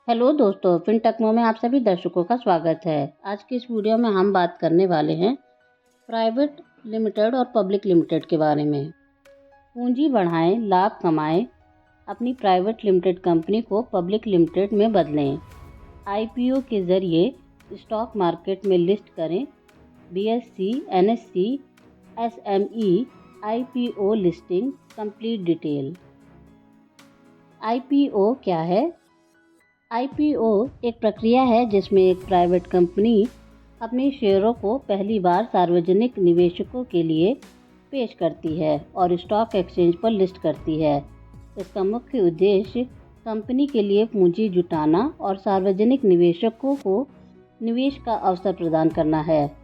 Hello दोस्तों, फिनटेक्नो में आप सभी दर्शकों का स्वागत है। आज की इस वीडियो में हम बात करने वाले हैं प्राइवेट लिमिटेड और पब्लिक लिमिटेड के बारे में। पूंजी बढ़ाएं, लाभ कमाएं, अपनी प्राइवेट लिमिटेड कंपनी को पब्लिक लिमिटेड में बदलें। आईपीओ के जरिए स्टॉक मार्केट में लिस्ट करें। BSE, NSE, SME IPO listing complete detail. IPO क्या है? आईपीओ एक प्रक्रिया है जिसमें एक प्राइवेट कंपनी अपने शेयरों को पहली बार सार्वजनिक निवेशकों के लिए पेश करती है और स्टॉक एक्सचेंज पर लिस्ट करती है। इसका मुख्य उद्देश्य कंपनी के लिए पूंजी जुटाना और सार्वजनिक निवेशकों को निवेश का अवसर प्रदान करना है।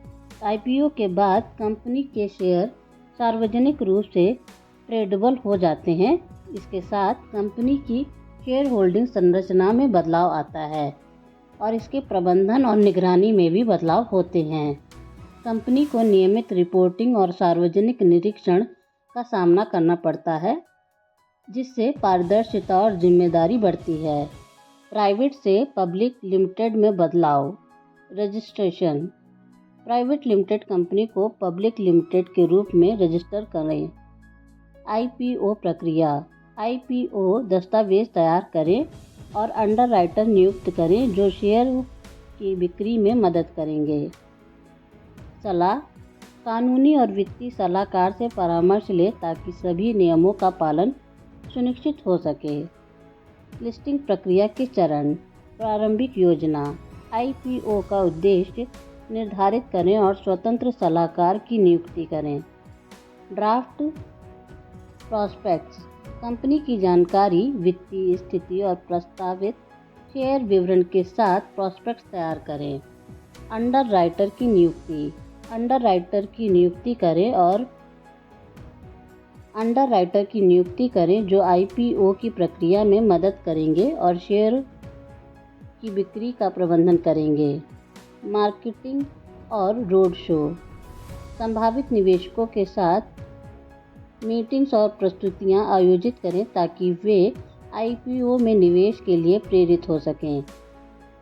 आईपीओ के बाद कंपनी के शेयर सार्वजनिक रूप से ट्रेडेबल हो जाते हैं। इसके साथ कंपनी की शेयर होल्डिंग संरचना में बदलाव आता है और इसके प्रबंधन और निगरानी में भी बदलाव होते हैं। कंपनी को नियमित रिपोर्टिंग और सार्वजनिक निरीक्षण का सामना करना पड़ता है, जिससे पारदर्शिता और जिम्मेदारी बढ़ती है। प्राइवेट से पब्लिक लिमिटेड में बदलाव। रजिस्ट्रेशन। प्राइवेट लिमिटेड कंपनी को पब्लिक लिमिटेड के रूप में रजिस्टर करें। आईपीओ प्रक्रिया। आईपीओ दस्तावेज तैयार करें और अंडरराइटर नियुक्त करें जो शेयर की बिक्री में मदद करेंगे। सलाह। कानूनी और वित्तीय सलाहकार से परामर्श लें ताकि सभी नियमों का पालन सुनिश्चित हो सके। लिस्टिंग प्रक्रिया के चरण। प्रारंभिक योजना। आईपीओ का उद्देश्य निर्धारित करें और स्वतंत्र सलाहकार की नियुक्ति करें। Draft prospects. कंपनी की जानकारी, वित्तीय स्थिति और प्रस्तावित शेयर विवरण के साथ प्रॉस्पेक्ट्स तैयार करें। अंडरराइटर की नियुक्ति। अंडरराइटर की नियुक्ति करें जो आईपीओ की प्रक्रिया में मदद करेंगे और शेयर की बिक्री का प्रबंधन करेंगे। मार्केटिंग और रोड शो। संभावित निवेशकों के साथ मीटिंग्स और प्रस्तुतियां आयोजित करें ताकि वे आईपीओ में निवेश के लिए प्रेरित हो सकें।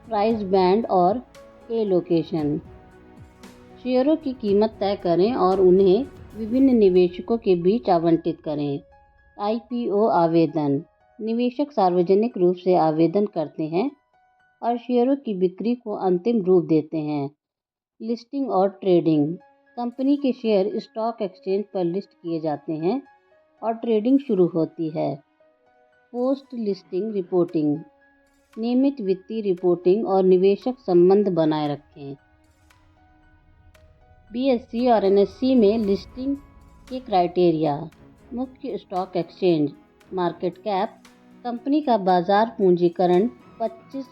प्राइस बैंड और एलोकेशन। शेयरों की कीमत तय करें और उन्हें विभिन्न निवेशकों के बीच आवंटित करें। आईपीओ आवेदन। निवेशक सार्वजनिक रूप से आवेदन करते हैं और शेयरों की बिक्री को अंतिम रूप देते हैं। लिस्टिंग और ट्रेडिंग। कंपनी के शेयर स्टॉक एक्सचेंज पर लिस्ट किए जाते हैं और ट्रेडिंग शुरू होती है। Post listing reporting. नियमित वित्तीय रिपोर्टिंग और निवेशक संबंध बनाए रखें। बीएसई और एनएसई में लिस्टिंग के क्राइटेरिया। मुख्य stock exchange. Market cap. Company का बाजार पूंजीकरण 25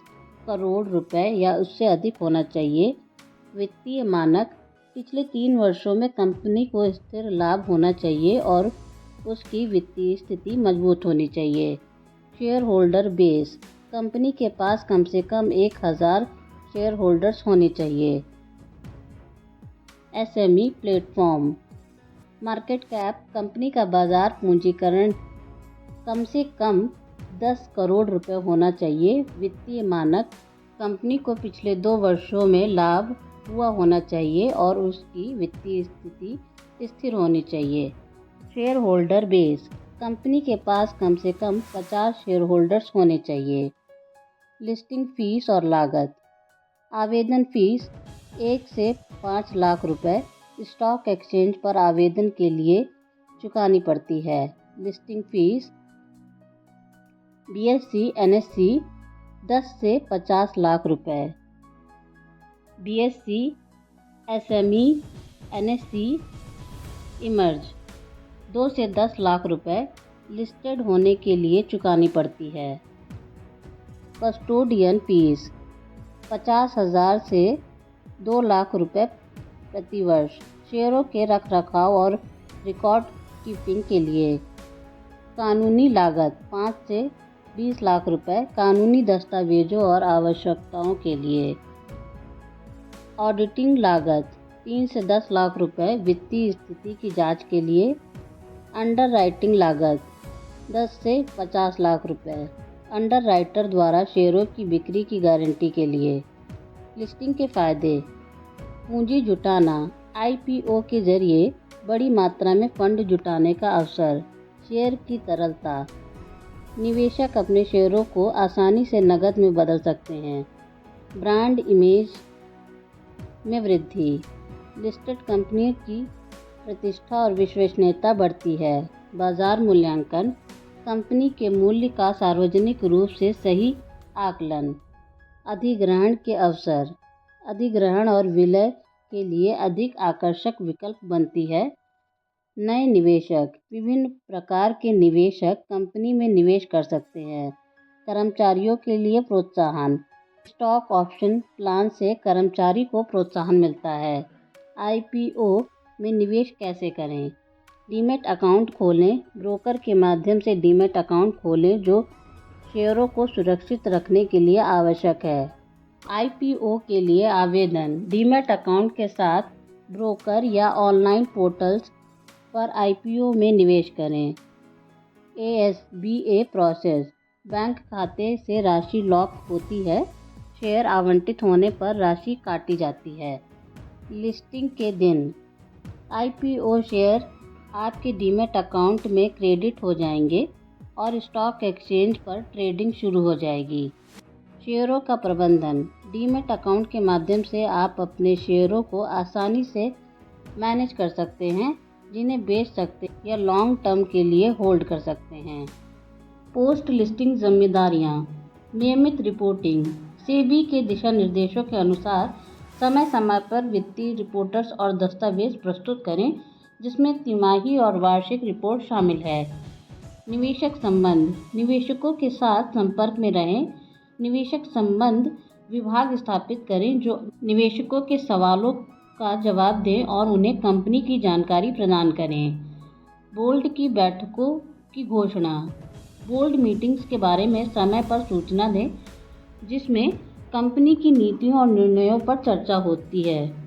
करोड़ रुपए या उससे अधिक होना चाहिए। वित्तीय मानक। पिछले 3 वर्षों में कंपनी को स्थिर लाभ होना चाहिए और उसकी वित्तीय स्थिति मजबूत होनी चाहिए। Share holder base. कंपनी के पास कम से कम 1000 शेयर होल्डर्स होने चाहिए। SME platform. Market cap. Company का बाजार पूंजीकरण कम से कम 10 करोड़ रुपए होना चाहिए। वित्तीय मानक। कंपनी को पिछले 2 वर्षों में लाभ हुआ होना चाहिए और उसकी वित्तीय स्थिति स्थिर होनी चाहिए। Share holder base. कंपनी के पास कम से कम 50 शेयर होल्डर्स होने चाहिए। लिस्टिंग फीस और लागत। आवेदन फीस 1 से 5 लाख रुपए स्टॉक एक्सचेंज पर आवेदन के लिए चुकानी पड़ती है। Listing fees. बीएसई, एनएसई 10 से 50 लाख रुपए। बीएसई, एसएमई, एनएसई, इमर्ज 2 से 10 लाख रुपए लिस्टेड होने के लिए चुकानी पड़ती है। कस्टोडियन फीस 50,000 से 2 लाख रुपए प्रति वर्ष शेयरों के रखरखाव और रिकॉर्ड कीपिंग के लिए। कानूनी लागत 5 से 20 लाख रुपए कानूनी दस्तावेजों और आवश्यकताओं के लिए। ऑडिटिंग लागत 3 से 10 लाख रुपए वित्तीय स्थिति की जांच के लिए। अंडरराइटिंग लागत 10 से 50 लाख रुपए। अंडरराइटर द्वारा शेयरों की बिक्री की गारंटी के लिए। लिस्टिंग के फायदे। पूंजी जुटाना। आईपीओ के जरिए बड़ी मात्रा में फंड जुटाने का अवसर। शेयर की तरलता। निवेशक अपने शेयरों को आसानी से नकद में बदल सकते हैं। ब्रांड इमेज में वृद्धि। लिस्टेड कंपनियों की प्रतिष्ठा और विश्वसनीयता बढ़ती है। बाजार मूल्यांकन। कंपनी के मूल्य का सार्वजनिक रूप से सही आकलन। अधिग्रहण के अवसर। अधिग्रहण और विलय के लिए अधिक आकर्षक विकल्प बनती है। नए निवेशक। विभिन्न प्रकार के निवेशक कंपनी में निवेश कर सकते हैं। कर्मचारियों के लिए प्रोत्साहन। स्टॉक ऑप्शन प्लान से कर्मचारी को प्रोत्साहन मिलता है। आईपीओ में निवेश कैसे करें। डीमैट अकाउंट खोलें। ब्रोकर के माध्यम से डीमैट अकाउंट खोलें जो शेयरों को सुरक्षित रखने के लिए आवश्यक है। आईपीओ के लिए आवेदन। डीमैट अकाउंट के साथ ब्रोकर या ऑनलाइन पोर्टल्स पर आईपीओ में निवेश करें। ASBA process. बैंक खाते से राशि लॉक होती है। शेयर आवंटित होने पर राशि काटी जाती है। लिस्टिंग के दिन। आईपीओ शेयर आपके डीमैट अकाउंट में क्रेडिट हो जाएंगे और स्टॉक एक्सचेंज पर ट्रेडिंग शुरू हो जाएगी। शेयरों का प्रबंधन। डीमैट अकाउंट के माध्यम से आप अपने शेयरों को आसानी से मैनेज कर सकते हैं, जिन्हें बेच सकते या लॉन्ग टर्म के लिए होल्ड कर सकते हैं। पोस्ट लिस्टिंग जिम्मेदारियां। नियमित रिपोर्टिंग। सेबी के दिशा निर्देशों के अनुसार समय समय पर वित्तीय रिपोर्ट्स और दस्तावेज प्रस्तुत करें, जिसमें तिमाही और वार्षिक रिपोर्ट शामिल है। निवेशक संबंध। निवेशकों के साथ संपर्क में रहें। निवेशक संबंध विभाग स्थापित करें जो निवेशकों के सवालों का जवाब दें और उन्हें कंपनी की जानकारी प्रदान करें। बोर्ड की बैठकों की घोषणा। बोर्ड मीटिंग्स के बारे में समय पर सूचना दें, जिसमें कंपनी की नीतियों और निर्णयों पर चर्चा होती है।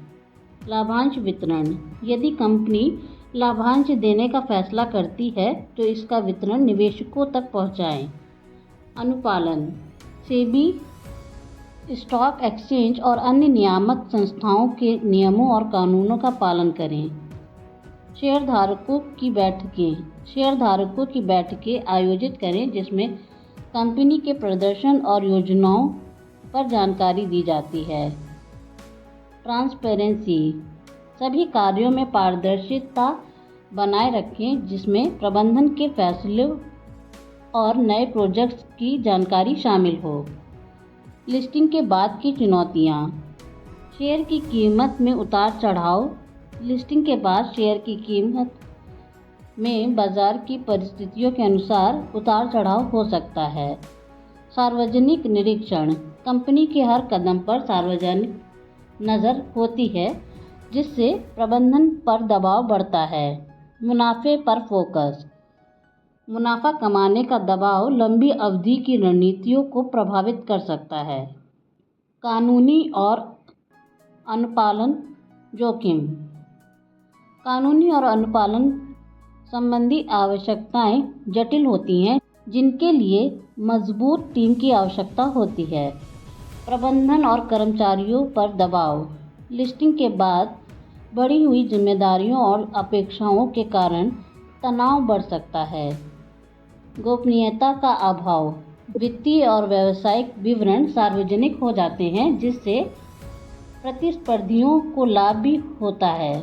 लाभांश वितरण। यदि कंपनी लाभांश देने का फैसला करती है तो इसका वितरण निवेशकों तक पहुंचाएं। अनुपालन। सेबी, स्टॉक एक्सचेंज और अन्य नियामक संस्थाओं के नियमों और कानूनों का पालन करें। शेयरधारकों की बैठकें। शेयरधारकों की बैठकें आयोजित करें जिसमें कंपनी के प्रदर्शन और योजनाओं पर जानकारी दी जाती है। ट्रांसपेरेंसी। सभी कार्यों में पारदर्शिता बनाए रखें, जिसमें प्रबंधन के फैसलों और नए प्रोजेक्ट्स की जानकारी शामिल हो। लिस्टिंग के बाद की चुनौतियां। शेयर की कीमत में उतार चढ़ाव। लिस्टिंग के बाद शेयर की कीमत में बाजार की परिस्थितियों के अनुसार उतार चढ़ाव हो सकता है। सार्वजनिक निरीक्षण। कंपनी के हर कदम पर सार्वजनिक नज़र होती है, जिससे प्रबंधन पर दबाव बढ़ता है। मुनाफे पर फोकस। मुनाफा कमाने का दबाव लंबी अवधि की रणनीतियों को प्रभावित कर सकता है। कानूनी और अनुपालन जोखिम। कानूनी और अनुपालन संबंधी आवश्यकताएं जटिल होती हैं, जिनके लिए मजबूत टीम की आवश्यकता होती है। प्रबंधन और कर्मचारियों पर दबाव। लिस्टिंग के बाद बढ़ी हुई जिम्मेदारियों और अपेक्षाओं के कारण तनाव बढ़ सकता है। गोपनीयता का अभाव। वित्तीय और व्यावसायिक विवरण सार्वजनिक हो जाते हैं, जिससे प्रतिस्पर्धियों को लाभ भी होता है।